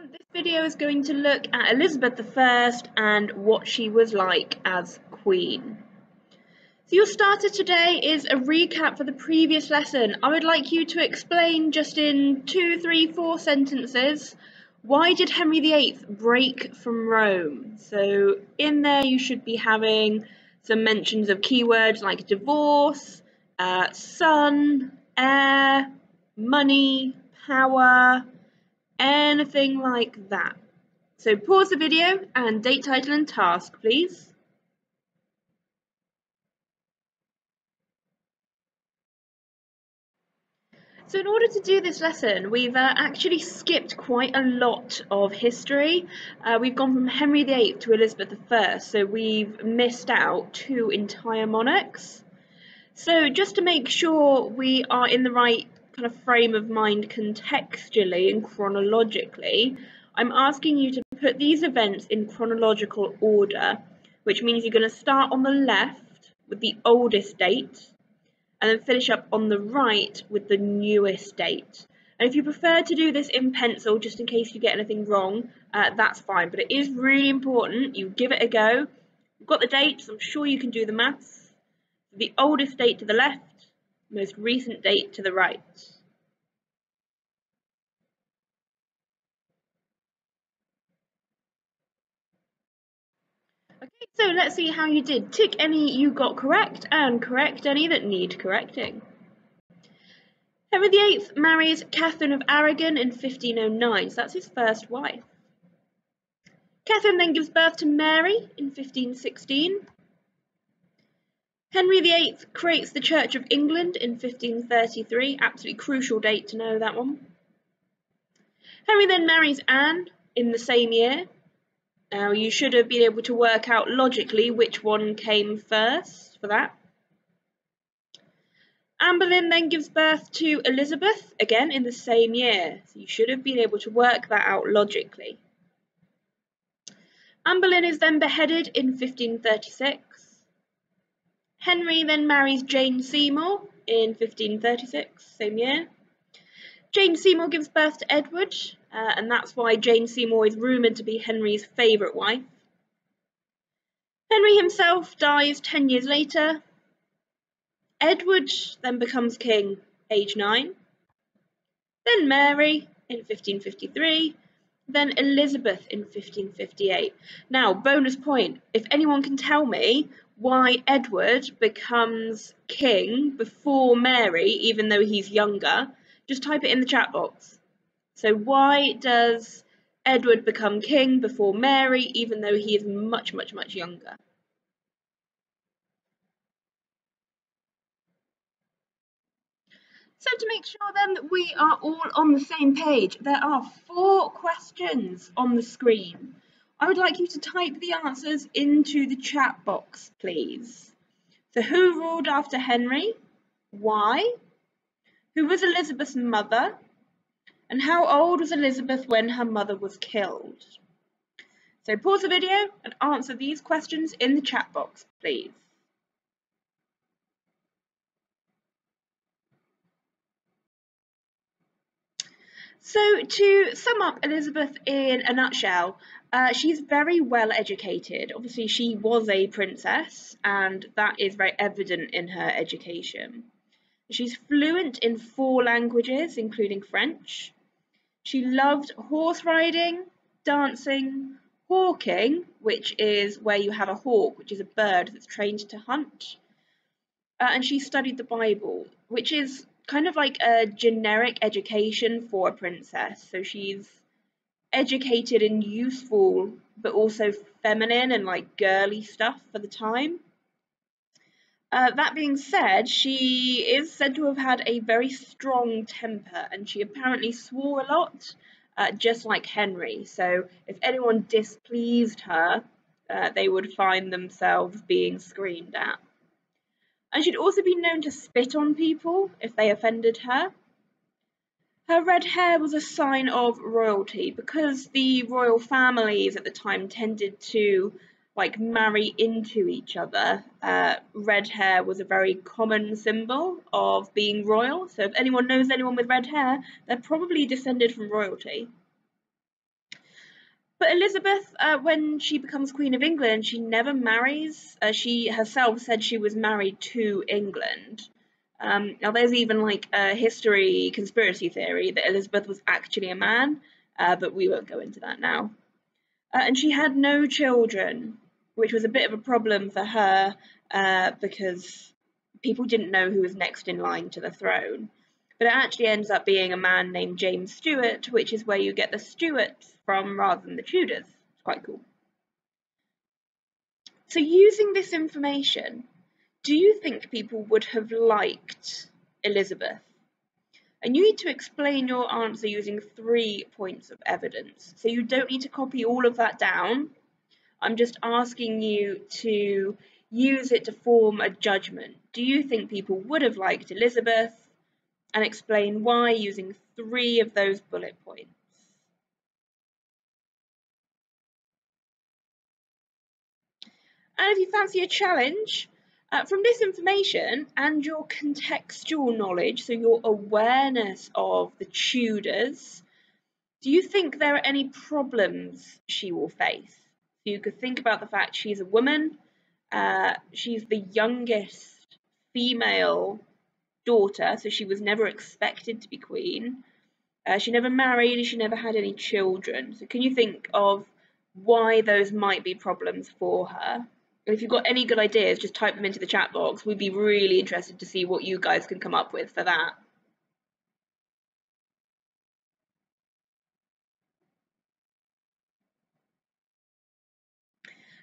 This video is going to look at Elizabeth I and what she was like as Queen. So your starter today is a recap for the previous lesson. I would like you to explain just in 2, 3, 4 sentences, why did Henry VIII break from Rome? So in there you should be having some mentions of keywords like divorce, son, heir, money, power, anything like that. So pause the video and date, title and task, please. So in order to do this lesson, we've actually skipped quite a lot of history. We've gone from Henry VIII to Elizabeth I, so we've missed out 2 entire monarchs. So just to make sure we are in the right kind of frame of mind contextually and chronologically, I'm asking you to put these events in chronological order, which means you're going to start on the left with the oldest date and then finish up on the right with the newest date. And if you prefer to do this in pencil, just in case you get anything wrong, that's fine. But it is really important you give it a go. You've got the dates, I'm sure you can do the maths. The oldest date to the left, most recent date to the right. Okay, so let's see how you did. Tick any you got correct and correct any that need correcting. Henry VIII marries Catherine of Aragon in 1509, so that's his first wife. Catherine then gives birth to Mary in 1516. Henry VIII creates the Church of England in 1533, absolutely crucial date to know that one. Henry then marries Anne in the same year. Now you should have been able to work out logically which one came first for that. Anne Boleyn then gives birth to Elizabeth, again in the same year, so you should have been able to work that out logically. Anne Boleyn is then beheaded in 1536. Henry then marries Jane Seymour in 1536, same year. Jane Seymour gives birth to Edward, and that's why Jane Seymour is rumoured to be Henry's favourite wife. Henry himself dies 10 years later. Edward then becomes king, age 9. Then Mary in 1553. Then Elizabeth in 1558. Now, bonus point, if anyone can tell me why Edward becomes king before Mary, even though he's younger, just type it in the chat box. So why does Edward become king before Mary, even though he is much, much, much younger? So to make sure then that we are all on the same page, there are 4 questions on the screen. I would like you to type the answers into the chat box, please. So who ruled after Henry? Why? Who was Elizabeth's mother? And how old was Elizabeth when her mother was killed? So pause the video and answer these questions in the chat box, please. So to sum up Elizabeth in a nutshell, she's very well educated. Obviously, she was a princess, and that is very evident in her education. She's fluent in 4 languages, including French. She loved horse riding, dancing, hawking, which is where you have a hawk, which is a bird that's trained to hunt. And she studied the Bible, which is kind of like a generic education for a princess. So she's educated in useful but also feminine and like girly stuff for the time. That being said, she is said to have had a very strong temper, and she apparently swore a lot, just like Henry. So if anyone displeased her, they would find themselves being screamed at. And she'd also been known to spit on people if they offended her. Her red hair was a sign of royalty because the royal families at the time tended to like marry into each other. Red hair was a very common symbol of being royal. So if anyone knows anyone with red hair, they're probably descended from royalty. But Elizabeth, when she becomes Queen of England, she never marries. She herself said she was married to England. Now, there's even like a history conspiracy theory that Elizabeth was actually a man, but we won't go into that now. And she had no children, which was a bit of a problem for her because people didn't know who was next in line to the throne. But it actually ends up being a man named James Stuart, which is where you get the Stuarts from rather than the Tudors. It's quite cool. So using this information, do you think people would have liked Elizabeth? And you need to explain your answer using 3 points of evidence. So you don't need to copy all of that down. I'm just asking you to use it to form a judgment. Do you think people would have liked Elizabeth? And explain why using 3 of those bullet points. And if you fancy a challenge, from this information and your contextual knowledge, so your awareness of the Tudors, do you think there are any problems she will face? So you could think about the fact she's a woman, she's the youngest female daughter, so she was never expected to be queen. She never married, she never had any children. So can you think of why those might be problems for her? And if you've got any good ideas, just type them into the chat box. We'd be really interested to see what you guys can come up with for that.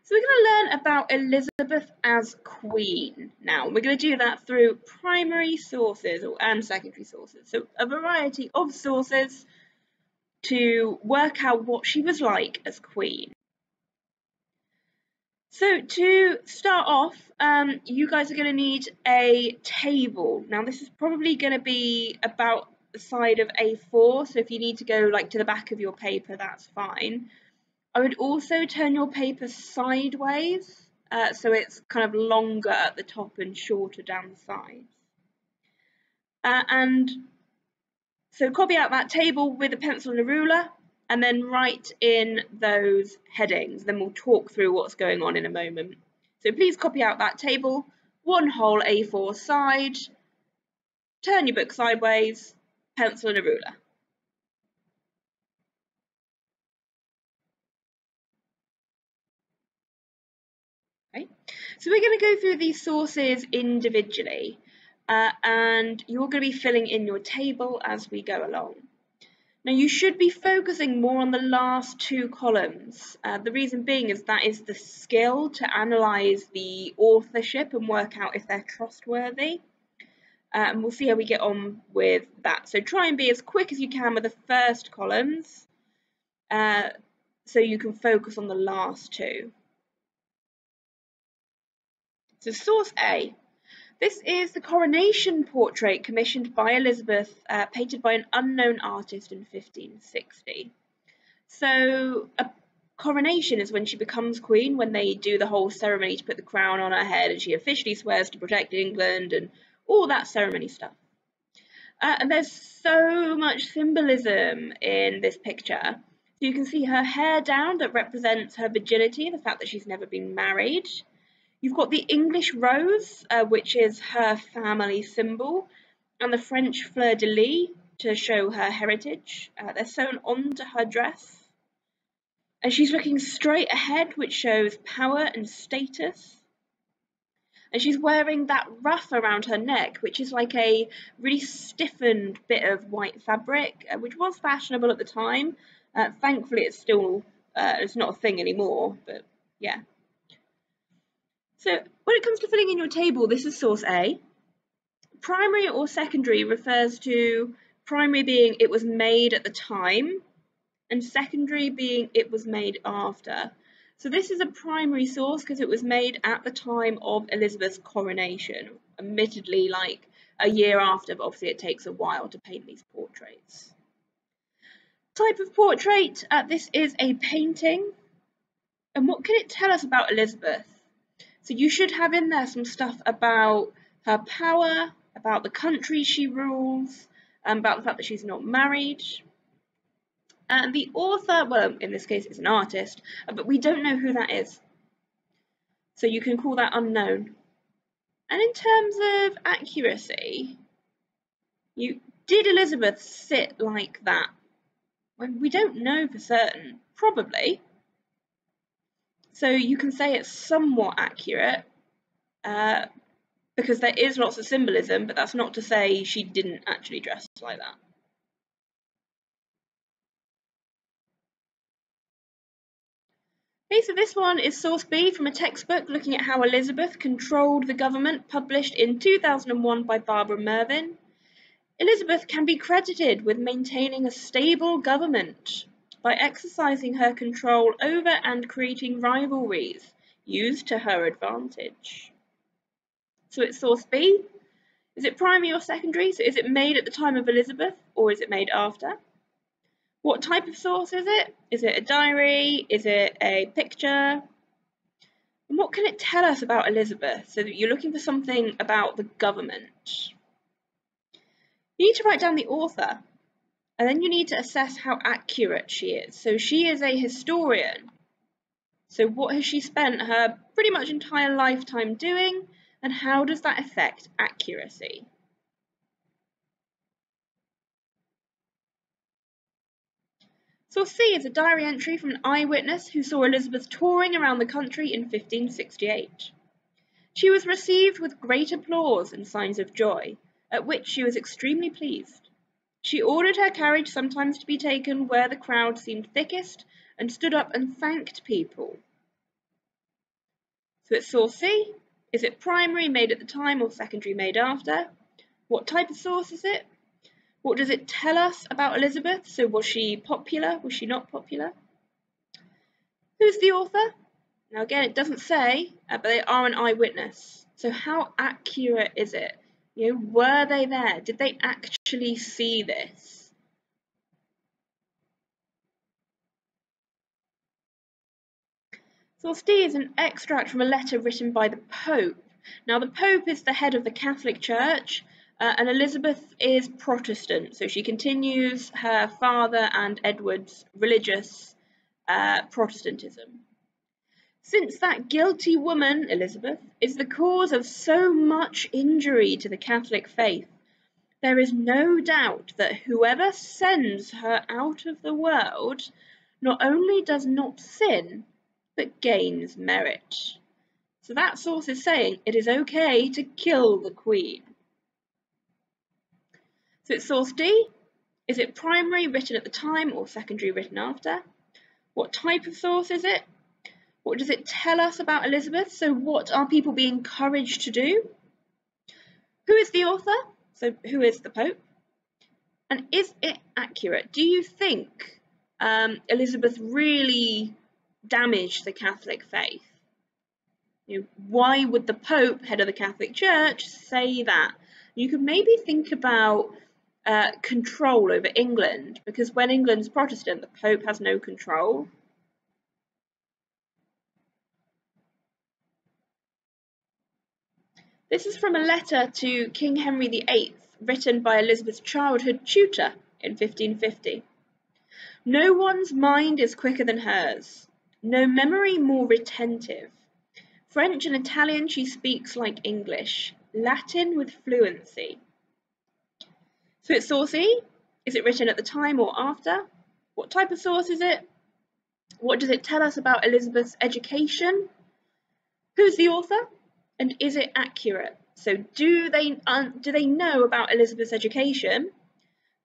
So we're going to learn about Elizabeth as queen now. We're going to do that through primary sources and secondary sources. So a variety of sources to work out what she was like as queen. So to start off, you guys are going to need a table. Now this is probably going to be about the side of A4, so if you need to go like to the back of your paper, that's fine. I would also turn your paper sideways, so it's kind of longer at the top and shorter down the sides. And so copy out that table with a pencil and a ruler, and then write in those headings. Then we'll talk through what's going on in a moment. So please copy out that table, one whole A4 side, turn your book sideways, pencil and a ruler. Okay. So we're going to go through these sources individually, and you're going to be filling in your table as we go along. Now you should be focusing more on the last 2 columns. The reason being is that is the skill to analyse the authorship and work out if they're trustworthy. And we'll see how we get on with that. So try and be as quick as you can with the first columns, so you can focus on the last 2. So source A. This is the coronation portrait commissioned by Elizabeth, painted by an unknown artist in 1560. So a coronation is when she becomes queen, when they do the whole ceremony to put the crown on her head and she officially swears to protect England and all that ceremony stuff. And there's so much symbolism in this picture. So you can see her hair down that represents her virginity, the fact that she's never been married. You've got the English rose, which is her family symbol, and the French fleur-de-lis to show her heritage. They're sewn onto her dress. And she's looking straight ahead, which shows power and status. And she's wearing that ruff around her neck, which is like a really stiffened bit of white fabric, which was fashionable at the time. Thankfully, it's still, it's not a thing anymore, but yeah. So when it comes to filling in your table, this is source A. Primary or secondary refers to primary being it was made at the time, and secondary being it was made after. So this is a primary source because it was made at the time of Elizabeth's coronation, admittedly like a year after, but obviously it takes a while to paint these portraits. Type of portrait, this is a painting. And what can it tell us about Elizabeth? So you should have in there some stuff about her power, about the country she rules, about the fact that she's not married. And the author, well, in this case, is an artist, but we don't know who that is. So you can call that unknown. And in terms of accuracy, did Elizabeth sit like that? Well, we don't know for certain. Probably. So you can say it's somewhat accurate, because there is lots of symbolism, but that's not to say she didn't actually dress like that. Okay, so this one is source B from a textbook looking at how Elizabeth controlled the government, published in 2001 by Barbara Mervyn. Elizabeth can be credited with maintaining a stable government by exercising her control over and creating rivalries used to her advantage. So it's source B. Is it primary or secondary? So is it made at the time of Elizabeth or is it made after? What type of source is it? Is it a diary? Is it a picture? And what can it tell us about Elizabeth? So that you're looking for something about the government. You need to write down the author, and then you need to assess how accurate she is. So she is a historian. So what has she spent her pretty much entire lifetime doing, and how does that affect accuracy? Source C is a diary entry from an eyewitness who saw Elizabeth touring around the country in 1568. She was received with great applause and signs of joy, at which she was extremely pleased. She ordered her carriage sometimes to be taken where the crowd seemed thickest, and stood up and thanked people. So it's source C. Is it primary, made at the time, or secondary, made after? What type of source is it? What does it tell us about Elizabeth? So was she popular? Was she not popular? Who's the author? Now again, it doesn't say, but they are an eyewitness. So how accurate is it? Were they there? Did they actually see this? Source D is an extract from a letter written by the Pope. Now the Pope is the head of the Catholic Church, and Elizabeth is Protestant, so she continues her father and Edward's religious Protestantism. Since that guilty woman, Elizabeth, is the cause of so much injury to the Catholic faith, there is no doubt that whoever sends her out of the world not only does not sin, but gains merit. So that source is saying it is okay to kill the Queen. So it's source D. Is it primary, written at the time, or secondary, written after? What type of source is it? What does it tell us about Elizabeth? So what are people being encouraged to do? Who is the author? So who is the Pope? And is it accurate? Do you think Elizabeth really damaged the Catholic faith? Why would the Pope, head of the Catholic Church, say that? You could maybe think about control over England, because when England's Protestant, the Pope has no control. This is from a letter to King Henry VIII, written by Elizabeth's childhood tutor in 1550. No one's mind is quicker than hers, no memory more retentive. French and Italian she speaks like English, Latin with fluency. So it's source E. Is it written at the time or after? What type of source is it? What does it tell us about Elizabeth's education? Who's the author? And is it accurate? So do they know about Elizabeth's education?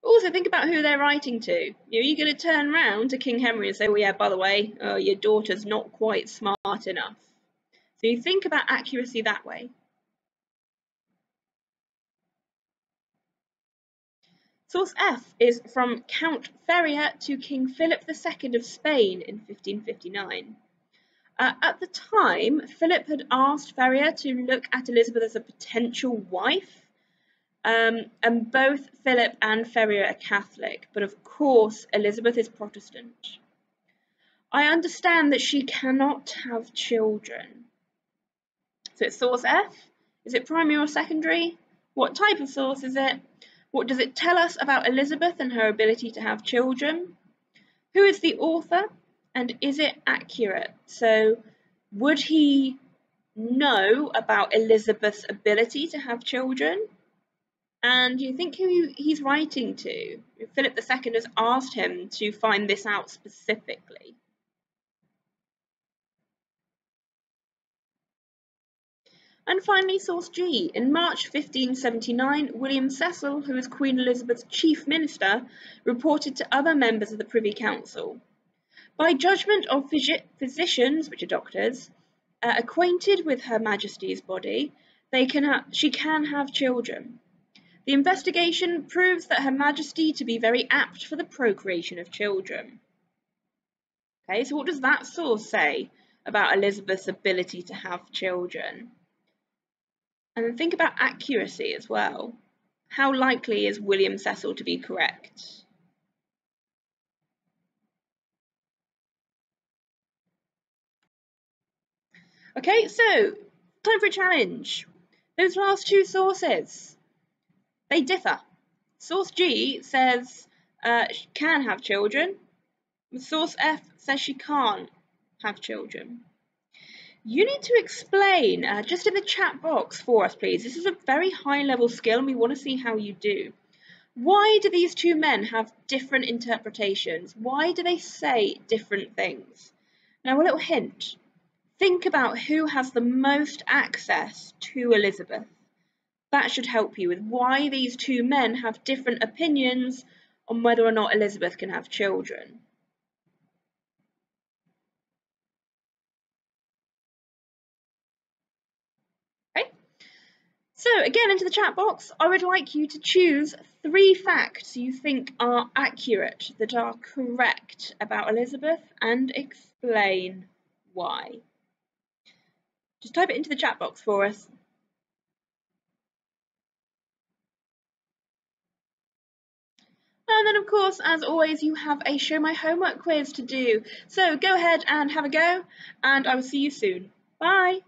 Also think about who they're writing to. You're going to turn around to King Henry and say, well, yeah, by the way, your daughter's not quite smart enough. So you think about accuracy that way. Source F is from Count Ferrier to King Philip II of Spain in 1559. At the time, Philip had asked Ferrier to look at Elizabeth as a potential wife, and both Philip and Ferrier are Catholic, but of course Elizabeth is Protestant. I understand that she cannot have children. So it's source F. Is it primary or secondary? What type of source is it? What does it tell us about Elizabeth and her ability to have children? Who is the author and is it accurate? So would he know about Elizabeth's ability to have children? And you think who he's writing to? Philip II has asked him to find this out specifically. And finally, source G. In March 1579, William Cecil, who was Queen Elizabeth's chief minister, reported to other members of the Privy Council. By judgment of physicians, which are doctors, acquainted with Her Majesty's body, she can have children. The investigation proves that Her Majesty to be very apt for the procreation of children. Okay, so what does that source say about Elizabeth's ability to have children? And then think about accuracy as well. How likely is William Cecil to be correct? Okay, so time for a challenge. Those last two sources, they differ. Source G says she can have children. Source F says she can't have children. You need to explain just in the chat box for us, please. This is a very high level skill and we want to see how you do. Why do these two men have different interpretations? Why do they say different things? Now, a little hint. Think about who has the most access to Elizabeth. That should help you with why these two men have different opinions on whether or not Elizabeth can have children. Okay? So again, into the chat box, I would like you to choose 3 facts you think are accurate, that are correct about Elizabeth, and explain why. Just type it into the chat box for us. And then, of course, as always, you have a Show My Homework quiz to do. So go ahead and have a go, and I will see you soon. Bye!